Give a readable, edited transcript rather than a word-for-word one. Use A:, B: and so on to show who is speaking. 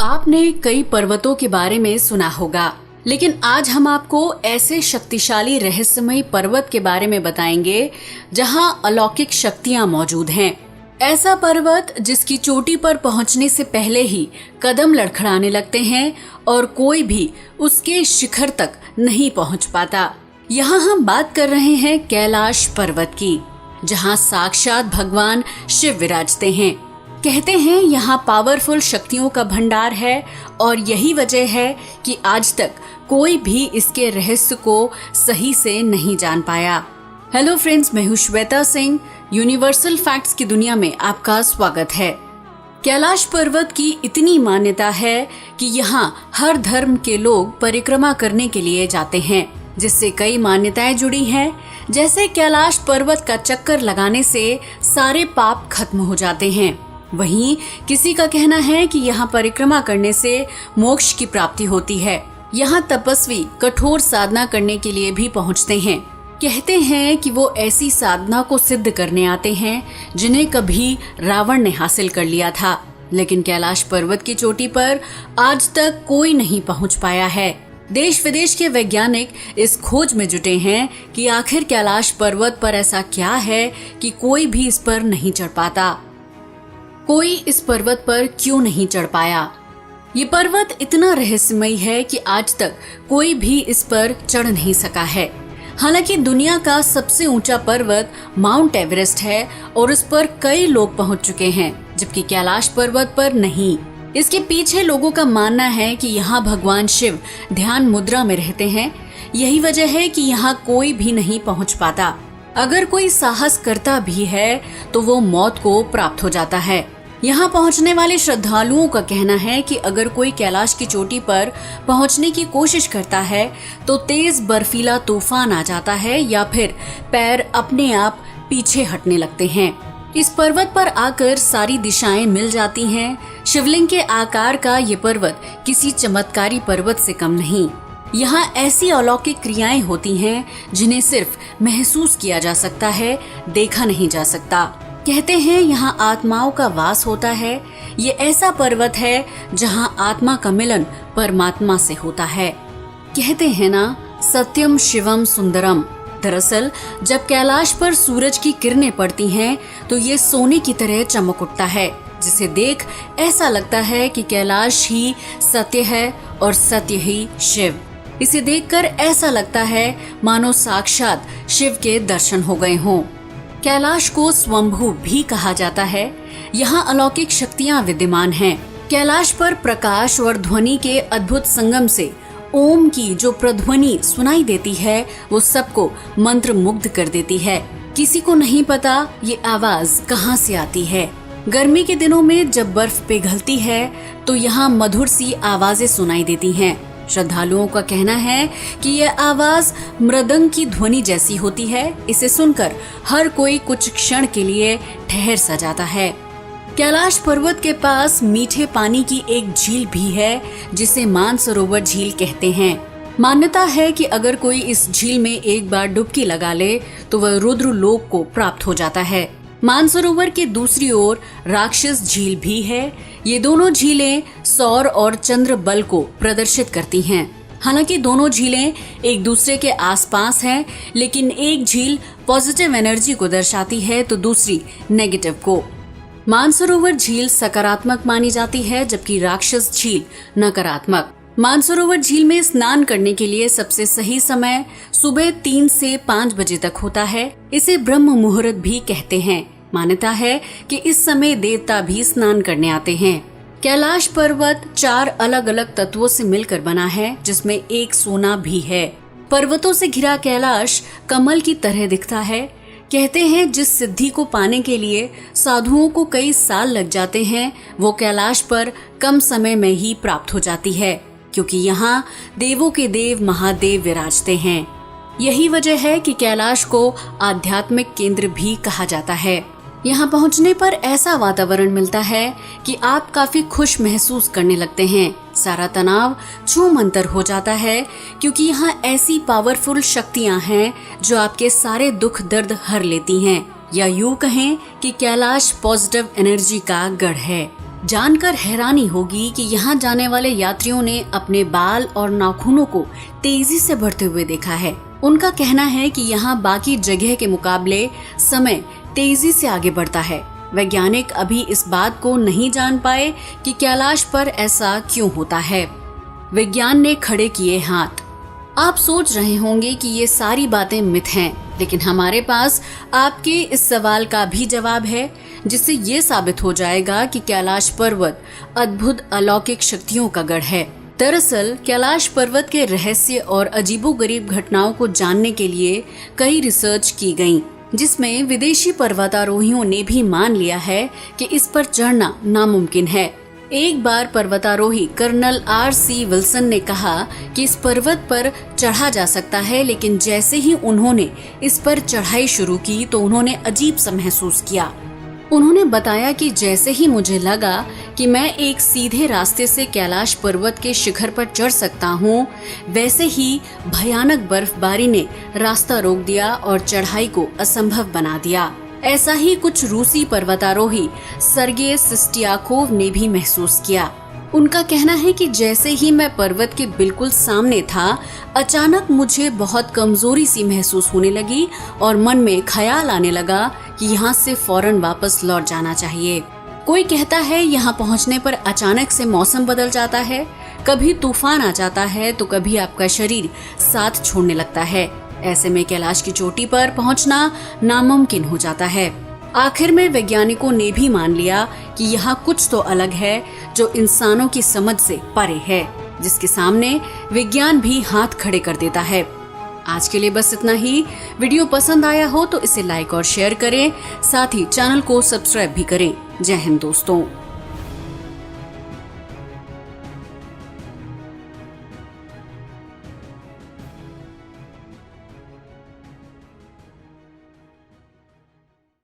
A: आपने कई पर्वतों के बारे में सुना होगा, लेकिन आज हम आपको ऐसे शक्तिशाली रहस्यमयी पर्वत के बारे में बताएंगे जहां अलौकिक शक्तियां मौजूद हैं। ऐसा पर्वत जिसकी चोटी पर पहुंचने से पहले ही कदम लड़खड़ाने लगते हैं और कोई भी उसके शिखर तक नहीं पहुंच पाता। यहाँ हम बात कर रहे हैं कैलाश पर्वत की, जहाँ साक्षात भगवान शिव विराजते हैं। कहते हैं यहाँ पावरफुल शक्तियों का भंडार है और यही वजह है कि आज तक कोई भी इसके रहस्य को सही से नहीं जान पाया। हेलो फ्रेंड्स, मैं हूँ श्वेता सिंह। यूनिवर्सल फैक्ट्स की दुनिया में आपका स्वागत है। कैलाश पर्वत की इतनी मान्यता है कि यहाँ हर धर्म के लोग परिक्रमा करने के लिए जाते हैं, जिससे कई मान्यताएं जुड़ी हैं। जैसे कैलाश पर्वत का चक्कर लगाने से सारे पाप खत्म हो जाते हैं। वहीं किसी का कहना है कि यहाँ परिक्रमा करने से मोक्ष की प्राप्ति होती है। यहाँ तपस्वी कठोर साधना करने के लिए भी पहुँचते हैं। कहते हैं कि वो ऐसी साधना को सिद्ध करने आते हैं जिन्हें कभी रावण ने हासिल कर लिया था, लेकिन कैलाश पर्वत की चोटी पर आज तक कोई नहीं पहुँच पाया है। देश विदेश के वैज्ञानिक इस खोज में जुटे हैं कि आखिर कैलाश पर्वत पर ऐसा क्या है कि कोई भी इस पर नहीं चढ़ पाता। कोई इस पर्वत पर क्यों नहीं चढ़ पाया? ये पर्वत इतना रहस्यमयी है कि आज तक कोई भी इस पर चढ़ नहीं सका है। हालांकि दुनिया का सबसे ऊंचा पर्वत माउंट एवरेस्ट है और उस पर कई लोग पहुंच चुके हैं, जबकि कैलाश पर्वत पर नहीं। इसके पीछे लोगों का मानना है कि यहाँ भगवान शिव ध्यान मुद्रा में रहते हैं। यही वजह है कि यहाँ कोई भी नहीं पहुँच पाता। अगर कोई साहस करता भी है तो वो मौत को प्राप्त हो जाता है। यहाँ पहुँचने वाले श्रद्धालुओं का कहना है कि अगर कोई कैलाश की चोटी पर पहुँचने की कोशिश करता है तो तेज बर्फीला तूफान आ जाता है या फिर पैर अपने आप पीछे हटने लगते हैं। इस पर्वत पर आकर सारी दिशाएं मिल जाती हैं। शिवलिंग के आकार का ये पर्वत किसी चमत्कारी पर्वत से कम नहीं। यहाँ ऐसी अलौकिक क्रियाएं होती हैं जिन्हें सिर्फ महसूस किया जा सकता है, देखा नहीं जा सकता। कहते हैं यहाँ आत्माओं का वास होता है। ये ऐसा पर्वत है जहाँ आत्मा का मिलन परमात्मा से होता है। कहते हैं ना, सत्यम शिवम सुंदरम। दरअसल जब कैलाश पर सूरज की किरणें पड़ती हैं तो ये सोने की तरह चमक उठता है, जिसे देख ऐसा लगता है कि कैलाश ही सत्य है और सत्य ही शिव। इसे देखकर ऐसा लगता है मानो साक्षात शिव के दर्शन हो गए हों। कैलाश को स्वयंभू भी कहा जाता है। यहाँ अलौकिक शक्तियाँ विद्यमान हैं। कैलाश पर प्रकाश और ध्वनि के अद्भुत संगम से ओम की जो प्रध्वनि सुनाई देती है वो सबको मंत्र मुग्ध कर देती है। किसी को नहीं पता ये आवाज कहाँ से आती है। गर्मी के दिनों में जब बर्फ पिघलती है तो यहाँ मधुर सी आवाजें सुनाई देती हैं। श्रद्धालुओं का कहना है कि यह आवाज मृदंग की ध्वनि जैसी होती है। इसे सुनकर हर कोई कुछ क्षण के लिए ठहर सा जाता है। कैलाश पर्वत के पास मीठे पानी की एक झील भी है, जिसे मानसरोवर झील कहते हैं। मान्यता है कि अगर कोई इस झील में एक बार डुबकी लगा ले तो वह रुद्र लोक को प्राप्त हो जाता है। मानसरोवर के दूसरी ओर राक्षस झील भी है। ये दोनों झीलें सौर और चंद्र बल को प्रदर्शित करती हैं। हालांकि दोनों झीलें एक दूसरे के आसपास हैं, लेकिन एक झील पॉजिटिव एनर्जी को दर्शाती है तो दूसरी नेगेटिव को। मानसरोवर झील सकारात्मक मानी जाती है, जबकि राक्षस झील नकारात्मक। मानसरोवर झील में स्नान करने के लिए सबसे सही समय सुबह 3 से 5 बजे तक होता है। इसे ब्रह्म मुहूर्त भी कहते हैं। मान्यता है कि इस समय देवता भी स्नान करने आते हैं। कैलाश पर्वत 4 अलग अलग तत्वों से मिलकर बना है, जिसमें एक सोना भी है। पर्वतों से घिरा कैलाश कमल की तरह दिखता है। कहते हैं जिस सिद्धि को पाने के लिए साधुओं को कई साल लग जाते हैं, वो कैलाश पर कम समय में ही प्राप्त हो जाती है, क्योंकि यहाँ देवों के देव महादेव विराजते हैं। यही वजह है कि कैलाश को आध्यात्मिक केंद्र भी कहा जाता है। यहाँ पहुँचने पर ऐसा वातावरण मिलता है कि आप काफी खुश महसूस करने लगते हैं। सारा तनाव छूमंतर हो जाता है, क्योंकि यहाँ ऐसी पावरफुल शक्तियाँ हैं जो आपके सारे दुख दर्द हर लेती हैं। या यूं कहें कि कैलाश पॉजिटिव एनर्जी का गढ़ है। जानकर हैरानी होगी कि यहाँ जाने वाले यात्रियों ने अपने बाल और नाखूनों को तेजी से बढ़ते हुए देखा है। उनका कहना है कि यहाँ बाकी जगह के मुकाबले समय तेजी से आगे बढ़ता है। वैज्ञानिक अभी इस बात को नहीं जान पाए कि कैलाश पर ऐसा क्यों होता है। विज्ञान ने खड़े किए हाथ। आप सोच रहे होंगे कि ये सारी बातें मिथ हैं, लेकिन हमारे पास आपके इस सवाल का भी जवाब है, जिससे ये साबित हो जाएगा कि कैलाश पर्वत अद्भुत अलौकिक शक्तियों का गढ़ है। दरअसल कैलाश पर्वत के रहस्य और अजीबोगरीब घटनाओं को जानने के लिए कई रिसर्च की गई, जिसमें विदेशी पर्वतारोहियों ने भी मान लिया है कि इस पर चढ़ना नामुमकिन है। एक बार पर्वतारोही कर्नल R.C. विल्सन ने कहा कि इस पर्वत पर चढ़ा जा सकता है, लेकिन जैसे ही उन्होंने इस पर चढ़ाई शुरू की तो उन्होंने अजीब सा महसूस किया। उन्होंने बताया कि जैसे ही मुझे लगा कि मैं एक सीधे रास्ते से कैलाश पर्वत के शिखर पर चढ़ सकता हूँ, वैसे ही भयानक बर्फबारी ने रास्ता रोक दिया और चढ़ाई को असंभव बना दिया। ऐसा ही कुछ रूसी पर्वतारोही सर्गेई सिस्टियाकोव ने भी महसूस किया। उनका कहना है कि जैसे ही मैं पर्वत के बिल्कुल सामने था, अचानक मुझे बहुत कमजोरी सी महसूस होने लगी और मन में ख्याल आने लगा कि यहाँ से फौरन वापस लौट जाना चाहिए। कोई कहता है यहाँ पहुँचने पर अचानक से मौसम बदल जाता है, कभी तूफान आ जाता है तो कभी आपका शरीर साथ छोड़ने लगता है। ऐसे में कैलाश की चोटी पर पहुँचना नामुमकिन हो जाता है। आखिर में वैज्ञानिकों ने भी मान लिया कि यहाँ कुछ तो अलग है जो इंसानों की समझ से परे है, जिसके सामने विज्ञान भी हाथ खड़े कर देता है। आज के लिए बस इतना ही। वीडियो पसंद आया हो तो इसे लाइक और शेयर करें, साथ ही चैनल को सब्सक्राइब भी करें। जय हिंद दोस्तों।